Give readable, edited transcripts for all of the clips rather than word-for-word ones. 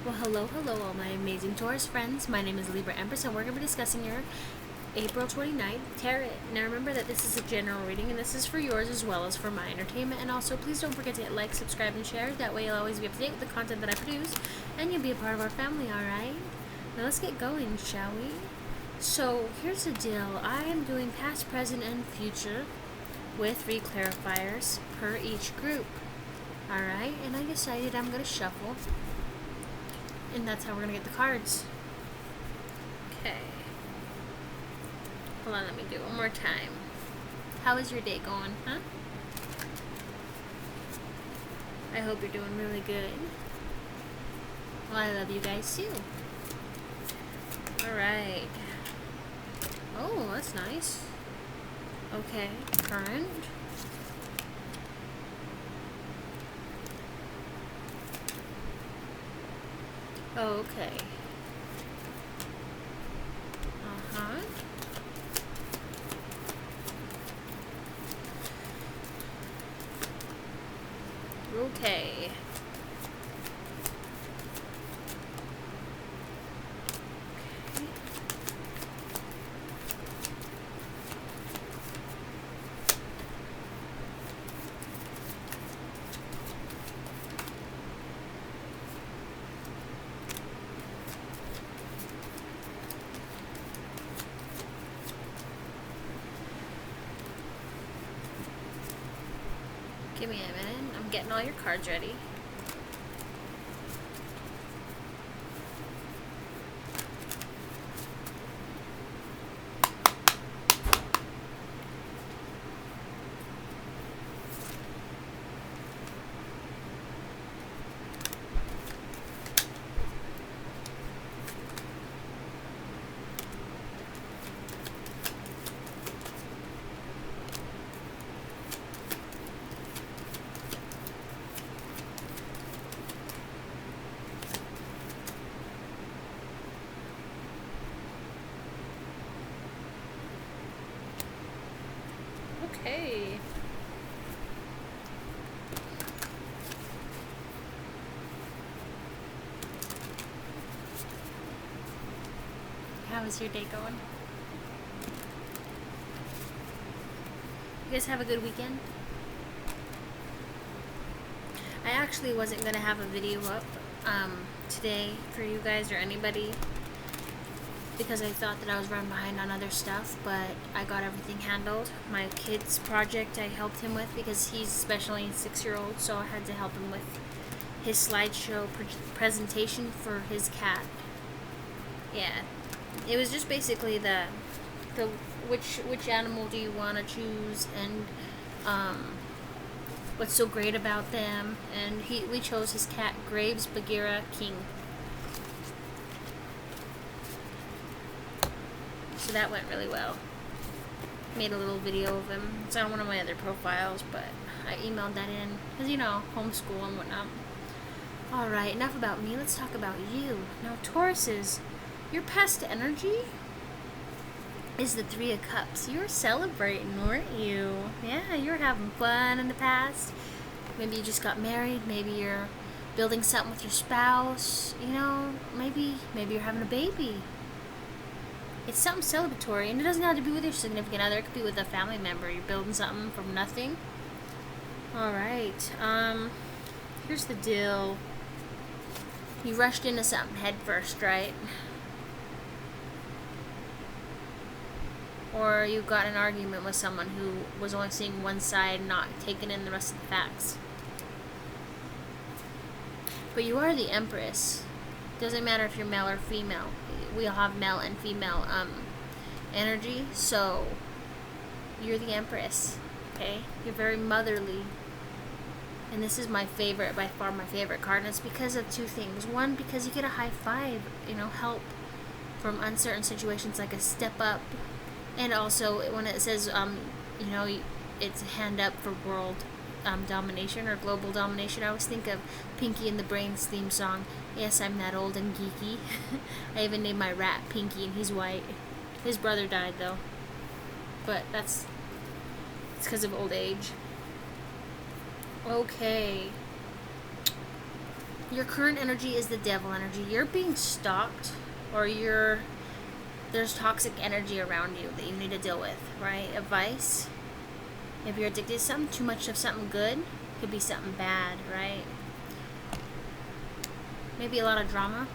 Well, hello, all my amazing Taurus friends. My name is Libra Empress, and we're going to be discussing your April 29th tarot. Now, remember that this is a general reading, and this is for yours as well as for my entertainment. And also, please don't forget to hit like, subscribe, and share. That way, you'll always be up to date with the content that I produce, and you'll be a part of our family, alright? Now, let's get going, shall we? So, here's the deal. I am doing past, present, and future with 3 clarifiers per each group. Alright, and I decided I'm going to shuffle. And that's how we're going to get the cards. Okay. Hold on, let me do it one more time. How is your day going, huh? I hope you're doing really good. Well, I love you guys too. Alright. Oh, that's nice. Okay, current. Oh, okay. Uh-huh. Okay. Give me a minute. I'm getting all your cards ready. Okay. How is your day going? You guys have a good weekend? I actually wasn't going to have a video up today for you guys or anybody because I thought that I was running behind on other stuff, but I got everything handled. My kid's project I helped him with because he's a special needs 6-year-old, so I had to help him with his slideshow presentation for his cat. Yeah, it was just basically the which animal do you want to choose, and what's so great about them, and we chose his cat Graves Bagheera King. So that went really well. Made a little video of him. It's on one of my other profiles, but I emailed that in because, you know, homeschool and whatnot. Alright, enough about me. Let's talk about you. Now, Tauruses, your past energy is the 3 of Cups. You were celebrating, weren't you? Yeah, you were having fun in the past. Maybe you just got married. Maybe you're building something with your spouse. You know, maybe you're having a baby. It's something celebratory, and it doesn't have to be with your significant other. It could be with a family member. You're building something from nothing. Alright, here's the deal. You rushed into something head first, right? Or you got in an argument with someone who was only seeing one side, not taking in the rest of the facts. But you are the Empress. Doesn't matter if you're male or female. We all have male and female energy, so you're the Empress, okay? You're very motherly. And this is my favorite, by far my favorite card, and it's because of 2 things. One, because you get a high five, you know, help from uncertain situations, like a step up. And also, when it says, you know, it's a hand up for world domination or global domination, I always think of Pinky and the Brain's theme song. Yes, I'm that old and geeky. I even named my rat Pinky, and he's white. His brother died, though. But it's because of old age. Okay. Your current energy is the devil energy. You're being stalked, or there's toxic energy around you that you need to deal with, right? Advice. If you're addicted to something, too much of something good, could be something bad, right? Maybe a lot of drama.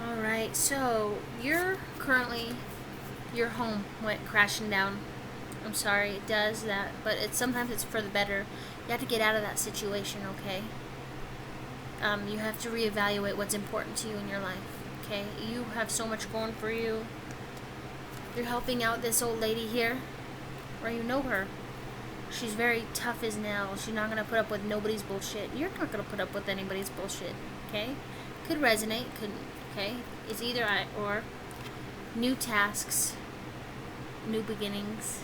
Alright, so your home went crashing down. I'm sorry, it does that, but sometimes it's for the better. You have to get out of that situation, okay? You have to reevaluate what's important to you in your life, okay? You have so much going for you. You're helping out this old lady here, or you know her. She's very tough as nails. She's not going to put up with nobody's bullshit. You're not going to put up with anybody's bullshit, okay? Could resonate, couldn't, okay? It's either or. New tasks, new beginnings.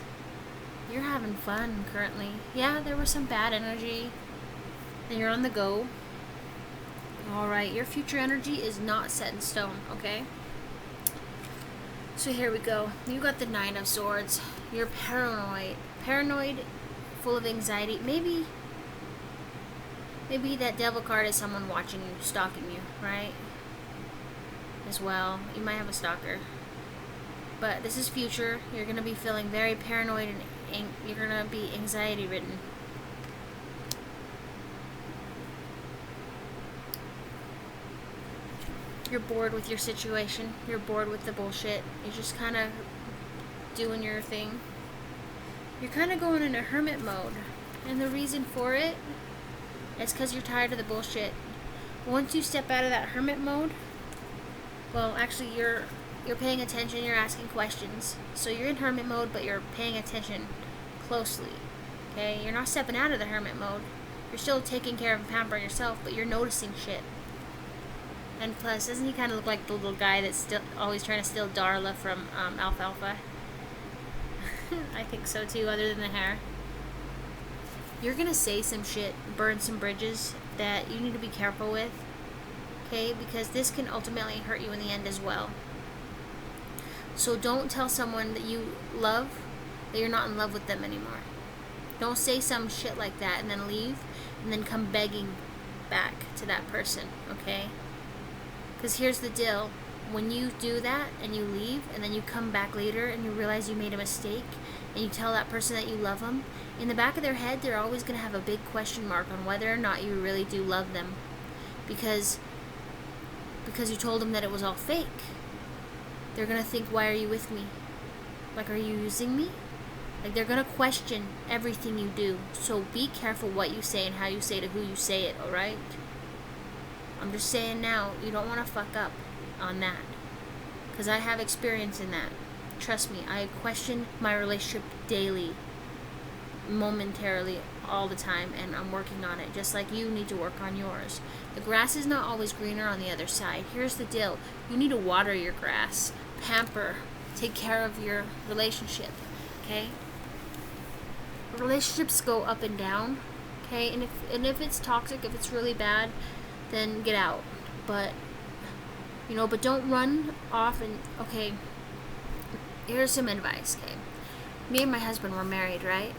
You're having fun currently. Yeah, there was some bad energy, and you're on the go. Alright, your future energy is not set in stone, okay? So here we go. You got the 9 of Swords. You're paranoid. Paranoid, full of anxiety. Maybe that devil card is someone watching you, stalking you, right? As well. You might have a stalker. But this is future. You're going to be feeling very paranoid, and you're going to be anxiety ridden. You're bored with your situation. You're bored with the bullshit. You're just kind of doing your thing. You're kind of going in a hermit mode. And the reason for it is because you're tired of the bullshit. Once you step out of that hermit mode, well, actually, you're paying attention. You're asking questions. So you're in hermit mode, but you're paying attention closely. Okay? You're not stepping out of the hermit mode. You're still taking care of and pampering yourself, but you're noticing shit. And plus, doesn't he kind of look like the little guy that's still always trying to steal Darla from Alfalfa? I think so too, other than the hair. You're gonna say some shit, burn some bridges that you need to be careful with, okay? Because this can ultimately hurt you in the end as well. So don't tell someone that you love that you're not in love with them anymore. Don't say some shit like that and then leave and then come begging back to that person, okay? Because here's the deal. When you do that and you leave and then you come back later and you realize you made a mistake and you tell that person that you love them, in the back of their head they're always going to have a big question mark on whether or not you really do love them. Because you told them that it was all fake. They're going to think, why are you with me? Like, are you using me? Like, they're going to question everything you do. So be careful what you say and how you say it, to who you say it, alright? I'm just saying now, you don't want to fuck up on that. Because I have experience in that. Trust me, I question my relationship daily, momentarily, all the time, and I'm working on it, just like you need to work on yours. The grass is not always greener on the other side. Here's the deal. You need to water your grass, pamper, take care of your relationship, okay? Relationships go up and down, okay? And if it's toxic, if it's really bad, then get out. But but don't run off and, okay, here's some advice, okay? Me and my husband were married, right?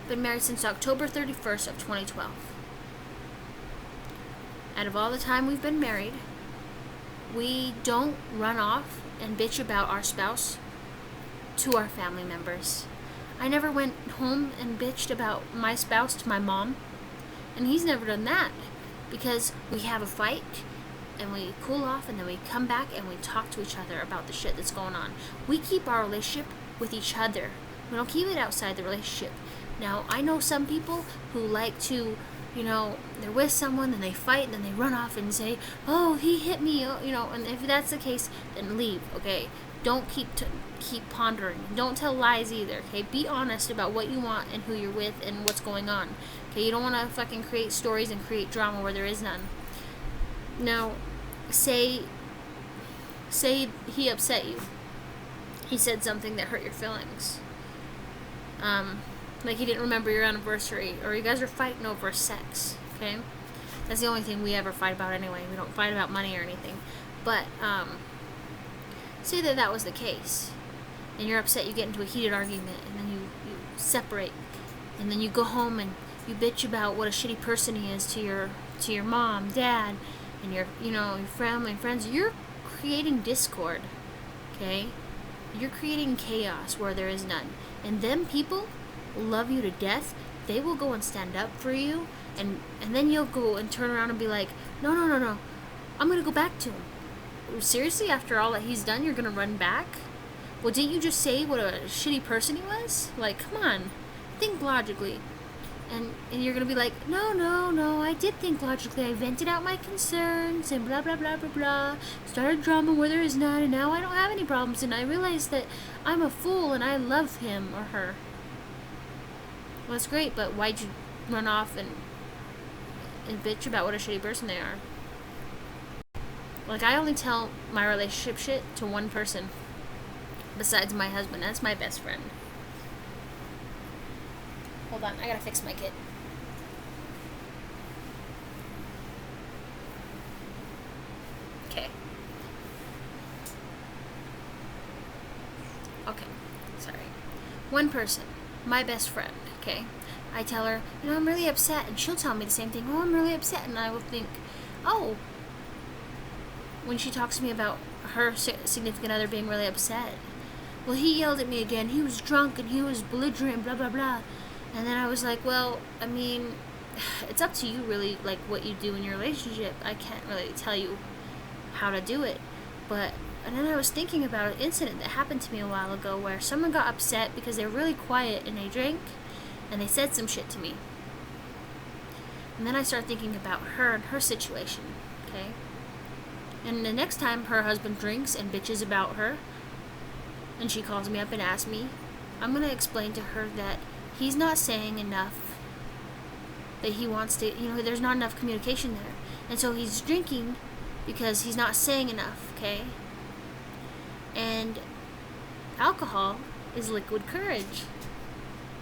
Been married since October 31st of 2012. Out of all the time we've been married, we don't run off and bitch about our spouse to our family members. I never went home and bitched about my spouse to my mom, and he's never done that, because we have a fight and we cool off and then we come back and we talk to each other about the shit that's going on. We keep our relationship with each other. We don't keep it outside the relationship. Now, I know some people who like to, they're with someone and they fight and then they run off and say, oh, he hit me, and if that's the case, then leave, okay? Don't keep pondering. Don't tell lies either, okay? Be honest about what you want and who you're with and what's going on, okay? You don't want to fucking create stories and create drama where there is none. Now, say he upset you. He said something that hurt your feelings. Like he didn't remember your anniversary, or you guys are fighting over sex, okay? That's the only thing we ever fight about anyway. We don't fight about money or anything. But, say that was the case, and you're upset, you get into a heated argument, and then you separate, and then you go home and, you bitch about what a shitty person he is to your mom, dad, and your family and friends, you're creating discord. Okay? You're creating chaos where there is none. And them people love you to death. They will go and stand up for you, and then you'll go and turn around and be like, no, I'm gonna go back to him. Seriously, after all that he's done, you're gonna run back? Well, didn't you just say what a shitty person he was? Like, come on, think logically. And you're gonna be like, no, I did think logically. I vented out my concerns and blah blah blah blah blah. Started drama where there is none, and now I don't have any problems, and I realized that I'm a fool and I love him or her. Well, that's great, but why'd you run off and bitch about what a shitty person they are? Like, I only tell my relationship shit to one person besides my husband. That's my best friend. Hold on, I gotta fix my kid. Okay. Sorry. One person, my best friend, okay? I tell her, I'm really upset, and she'll tell me the same thing. Oh, I'm really upset, and I will think, oh, when she talks to me about her significant other being really upset, well, he yelled at me again, he was drunk, and he was belligerent, blah, blah, blah. And then I was like, well, I mean, it's up to you really, like, what you do in your relationship. I can't really tell you how to do it. And then I was thinking about an incident that happened to me a while ago where someone got upset because they were really quiet and they drank and they said some shit to me. And then I started thinking about her and her situation, okay? And the next time her husband drinks and bitches about her and she calls me up and asks me, I'm going to explain to her that he's not saying enough, that he wants to, there's not enough communication there. And so he's drinking because he's not saying enough, okay? And alcohol is liquid courage,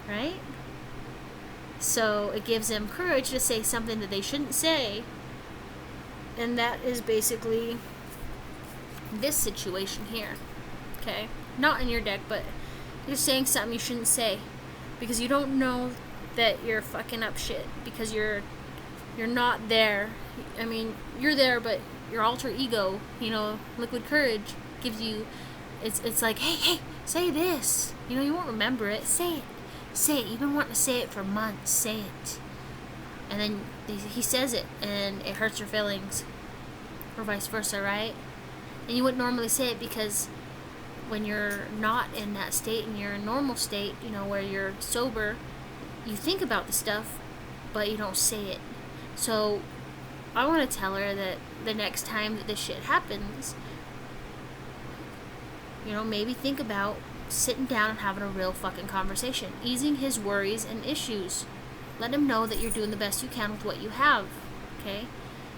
right? So it gives them courage to say something that they shouldn't say. And that is basically this situation here, okay? Not in your deck, but you're saying something you shouldn't say. Because you don't know that you're fucking up shit. Because you're not there. I mean, you're there, but your alter ego, liquid courage gives you, it's like, hey, say this. You won't remember it. Say it. Say it. You've been wanting to say it for months. Say it. And then he says it, and it hurts your feelings. Or vice versa, right? And you wouldn't normally say it because when you're not in that state and you're in a normal state, where you're sober, you think about the stuff, but you don't say it. So I want to tell her that the next time that this shit happens, maybe think about sitting down and having a real fucking conversation, easing his worries and issues. Let him know that you're doing the best you can with what you have, okay?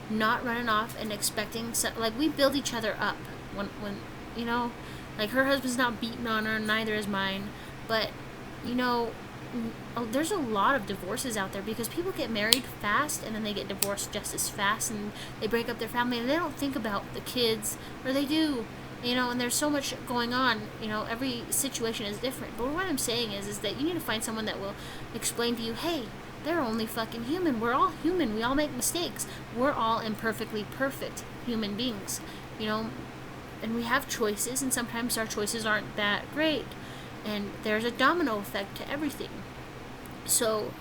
Not running off and expecting, like, we build each other up when like, her husband's not beating on her, neither is mine, but, there's a lot of divorces out there because people get married fast and then they get divorced just as fast and they break up their family and they don't think about the kids, or they do, and there's so much going on, every situation is different. But what I'm saying is that you need to find someone that will explain to you, hey, they're only fucking human. We're all human. We all make mistakes. We're all imperfectly perfect human beings, and we have choices, and sometimes our choices aren't that great, and there's a domino effect to everything. So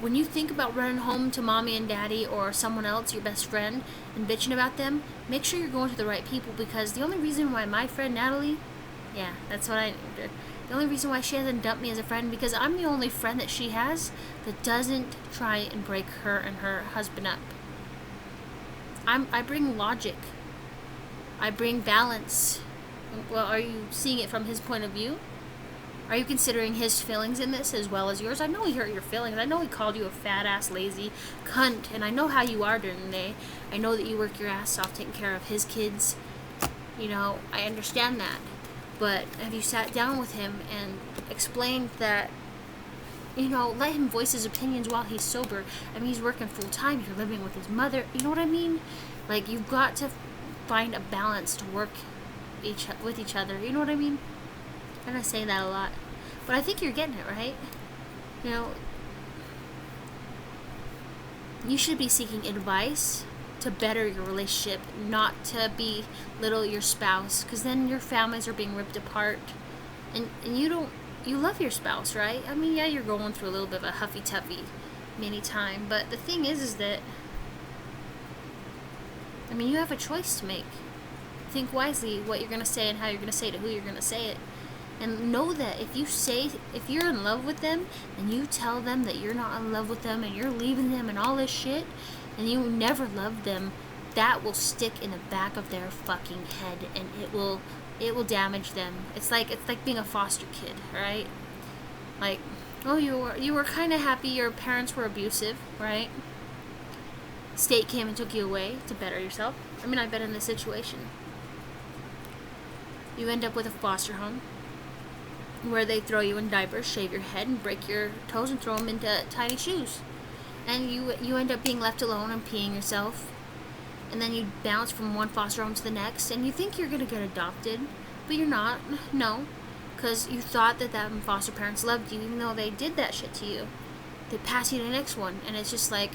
when you think about running home to mommy and daddy or someone else, your best friend, and bitching about them, make sure you're going to the right people, because the only reason why my friend Natalie, yeah, that's what I named her, the only reason why she hasn't dumped me as a friend, because I'm the only friend that she has that doesn't try and break her and her husband up. I bring logic. I bring balance. Well, are you seeing it from his point of view? Are you considering his feelings in this as well as yours? I know he hurt your feelings. I know he called you a fat-ass, lazy cunt. And I know how you are during the day. I know that you work your ass off taking care of his kids. I understand that. But have you sat down with him and explained that, let him voice his opinions while he's sober? I mean, he's working full-time. You're living with his mother. You know what I mean? Like, you've got to find a balance to work with each other. You know what I mean? And I say that a lot, but I think you're getting it, right? You should be seeking advice to better your relationship, not to belittle your spouse, because then your families are being ripped apart, and you love your spouse, right? I mean, yeah, you're going through a little bit of a huffy-tuffy many time, but the thing is that, I mean, you have a choice to make. Think wisely what you're going to say and how you're going to say it, to who you're going to say it. And know that if you're in love with them and you tell them that you're not in love with them and you're leaving them and all this shit, and you never loved them, that will stick in the back of their fucking head, and it will damage them. It's like being a foster kid, right? Like, oh, you were kind of happy your parents were abusive, right? State came and took you away to better yourself. I mean, I've been in this situation. You end up with a foster home where they throw you in diapers, shave your head, and break your toes and throw them into tiny shoes. And you end up being left alone and peeing yourself. And then you bounce from one foster home to the next, and you think you're going to get adopted, but you're not. No. Because you thought that foster parents loved you, even though they did that shit to you. They pass you to the next one, and it's just like,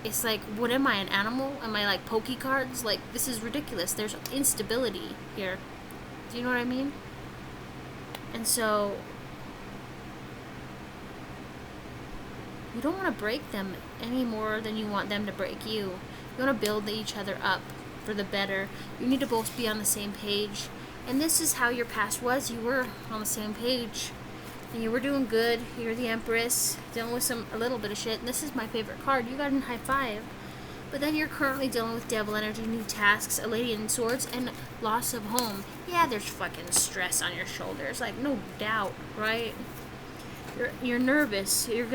it's like, what am I, an animal? Am I like Poke cards? Like, this is ridiculous. There's instability here. Do you know what I mean? And so, you don't want to break them any more than you want them to break you. You want to build each other up for the better. You need to both be on the same page. And this is how your past was. You were on the same page. And you were doing good. You're the Empress, dealing with a little bit of shit. And this is my favorite card. You got in high five. But then you're currently dealing with devil energy, new tasks, a lady in swords, and loss of home. Yeah, there's fucking stress on your shoulders. Like, no doubt, right? You're nervous. You're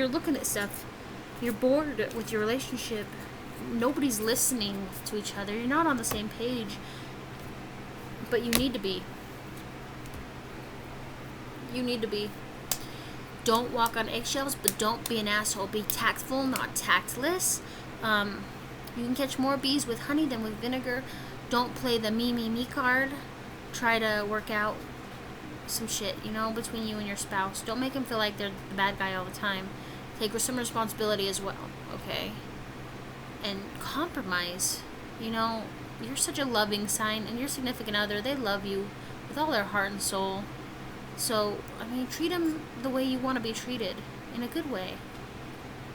looking at stuff. You're bored with your relationship. Nobody's listening to each other. You're not on the same page. But you need to be. You need to be. Don't walk on eggshells, but don't be an asshole. Be tactful, not tactless. You can catch more bees with honey than with vinegar. Don't play the me, me, me card. Try to work out some shit, between you and your spouse. Don't make them feel like they're the bad guy all the time. Take some responsibility as well, okay? And compromise. You're such a loving sign, and your significant other, they love you with all their heart and soul. So, I mean, treat them the way you want to be treated, in a good way.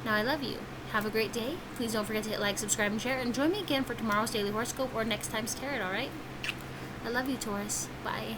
Now, I love you. Have a great day. Please don't forget to hit like, subscribe, and share. And join me again for tomorrow's daily horoscope or next time's tarot, alright? I love you, Taurus. Bye.